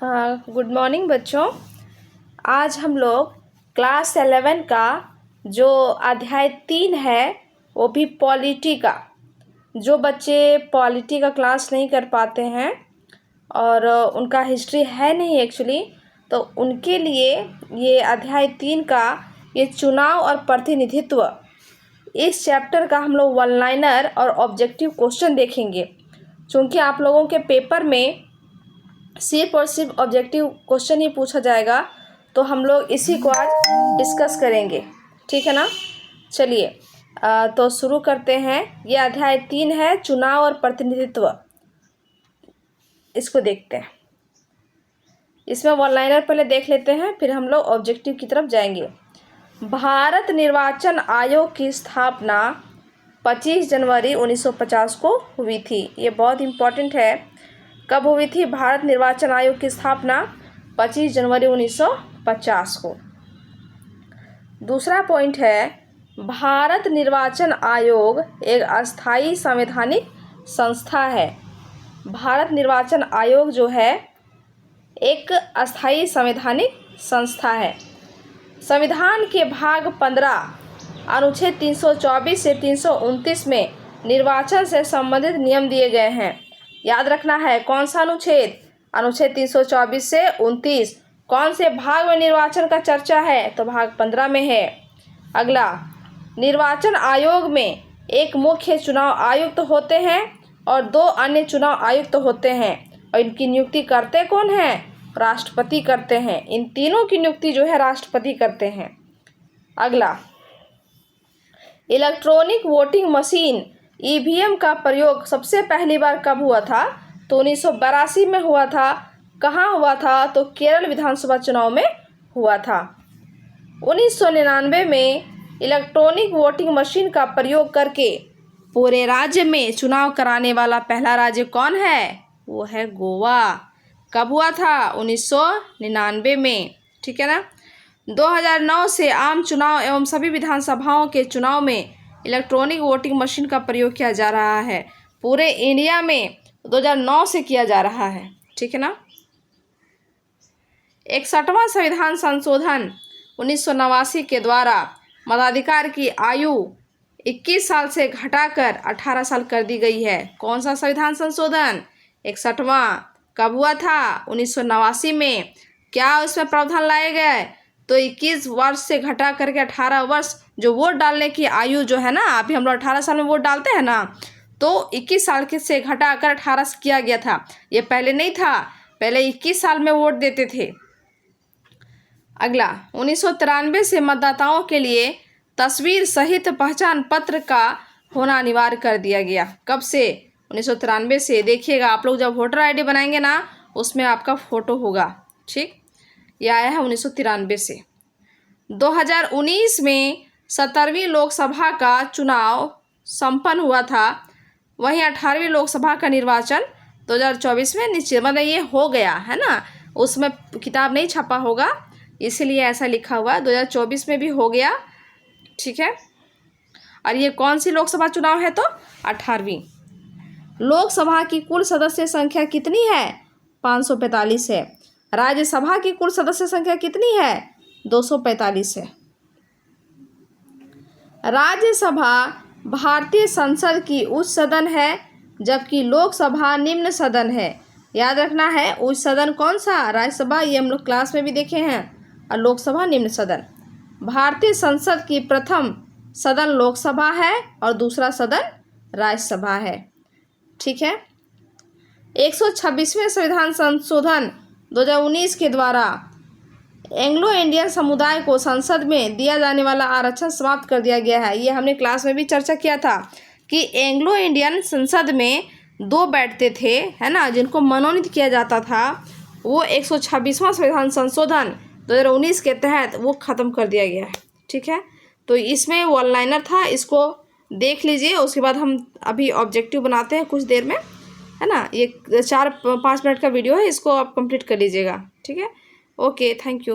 हाँ, good morning बच्चों। आज हम लोग क्लास 11 का जो अध्याय 3 है वो भी पॉलिटी का, जो बच्चे पॉलिटी का क्लास नहीं कर पाते हैं और उनका हिस्ट्री है नहीं एक्चुअली, तो उनके लिए ये अध्याय 3 का ये चुनाव और प्रतिनिधित्व, इस चैप्टर का हम लोग वन लाइनर और ऑब्जेक्टिव क्वेश्चन देखेंगे। चूँकि आप लोगों के पेपर में सिर्फ और सिर्फ ऑब्जेक्टिव क्वेश्चन ही पूछा जाएगा, तो हम लोग इसी को आज डिस्कस करेंगे, ठीक है ना। चलिए तो शुरू करते हैं। ये अध्याय 3 है, चुनाव और प्रतिनिधित्व। इसको देखते हैं। इसमें वन लाइनर पहले देख लेते हैं, फिर हम लोग ऑब्जेक्टिव की तरफ जाएंगे। भारत निर्वाचन आयोग की स्थापना 25 जनवरी 1950 को हुई थी। ये बहुत इम्पोर्टेंट है। कब हुई थी भारत निर्वाचन आयोग की स्थापना? 25 जनवरी 1950 को। दूसरा पॉइंट है, भारत निर्वाचन आयोग एक अस्थायी संवैधानिक संस्था है। भारत निर्वाचन आयोग जो है एक अस्थायी संवैधानिक संस्था है। संविधान के भाग 15 अनुच्छेद 324 से 329 में निर्वाचन से संबंधित नियम दिए गए हैं। याद रखना है, कौन सा अनुच्छेद? अनुच्छेद 324 से 29। कौन से भाग में निर्वाचन का चर्चा है? तो भाग 15 में है। अगला, निर्वाचन आयोग में एक मुख्य चुनाव आयुक्त होते हैं और 2 अन्य चुनाव आयुक्त होते हैं, और इनकी नियुक्ति करते कौन हैं? राष्ट्रपति करते हैं। इन तीनों की नियुक्ति जो है राष्ट्रपति करते हैं। अगला, इलेक्ट्रॉनिक वोटिंग मशीन ईवीएम का प्रयोग सबसे पहली बार कब हुआ था? तो 1982 में हुआ था। कहाँ हुआ था? तो केरल विधानसभा चुनाव में हुआ था। 1999 में इलेक्ट्रॉनिक वोटिंग मशीन का प्रयोग करके पूरे राज्य में चुनाव कराने वाला पहला राज्य कौन है? वो है गोवा। कब हुआ था? 1999 में, ठीक है ना। 2009 से आम चुनाव एवं सभी विधानसभाओं के चुनाव में इलेक्ट्रॉनिक वोटिंग मशीन का प्रयोग किया जा रहा है। पूरे इंडिया में 2009 से किया जा रहा है, ठीक है ना। 61वां संविधान संशोधन 1989 के द्वारा मताधिकार की आयु 21 साल से घटाकर 18 साल कर दी गई है। कौन सा संविधान संशोधन? 61वां। कब हुआ था? 1989 में। क्या उसमें प्रावधान लाए गए? तो 21 वर्ष से घटा करके 18 वर्ष जो वोट डालने की आयु जो है ना, अभी हम लोग 18 साल में वोट डालते हैं ना, तो 21 साल के से घटा कर 18 से किया गया था। ये पहले नहीं था, पहले 21 साल में वोट देते थे। अगला, 1993 से मतदाताओं के लिए तस्वीर सहित पहचान पत्र का होना अनिवार्य कर दिया गया। कब से? 1993 से। देखिएगा, आप लोग जब वोटर ID बनाएंगे ना, उसमें आपका फ़ोटो होगा, ठीक। यह आया है 1993 से। 2019 में 17वीं लोकसभा का चुनाव संपन्न हुआ था। वहीं 18वीं लोकसभा का निर्वाचन 2024 में निश्चित, मतलब ये हो गया है ना। उसमें किताब नहीं छपा होगा, इसीलिए ऐसा लिखा हुआ। 2024 में भी हो गया, ठीक है। और ये कौन सी लोकसभा चुनाव है? तो 18वीं। लोकसभा की कुल सदस्य संख्या कितनी है? 545 है। राज्यसभा की कुल सदस्य संख्या कितनी है? 245 है। राज्यसभा भारतीय संसद की उच्च सदन है, जबकि लोकसभा निम्न सदन है। याद रखना है, उच्च सदन कौन सा? राज्यसभा, ये हम लोग क्लास में भी देखे हैं, और लोकसभा निम्न सदन। भारतीय संसद की प्रथम सदन लोकसभा है और दूसरा सदन राज्यसभा है, ठीक है। 126वें संविधान संशोधन 2019 के द्वारा एंग्लो इंडियन समुदाय को संसद में दिया जाने वाला आरक्षण समाप्त कर दिया गया है। ये हमने क्लास में भी चर्चा किया था कि एंग्लो इंडियन संसद में 2 बैठते थे, है ना, जिनको मनोनीत किया जाता था। वो 126वां संविधान संशोधन 2019 के तहत वो ख़त्म कर दिया गया है, ठीक है। तो इसमें वन लाइनर था, इसको देख लीजिए। उसके बाद हम अभी ऑब्जेक्टिव बनाते हैं कुछ देर में, है ना। ये 4-5 मिनट का वीडियो है, इसको आप कंप्लीट कर लीजिएगा, ठीक है। Okay, thank you.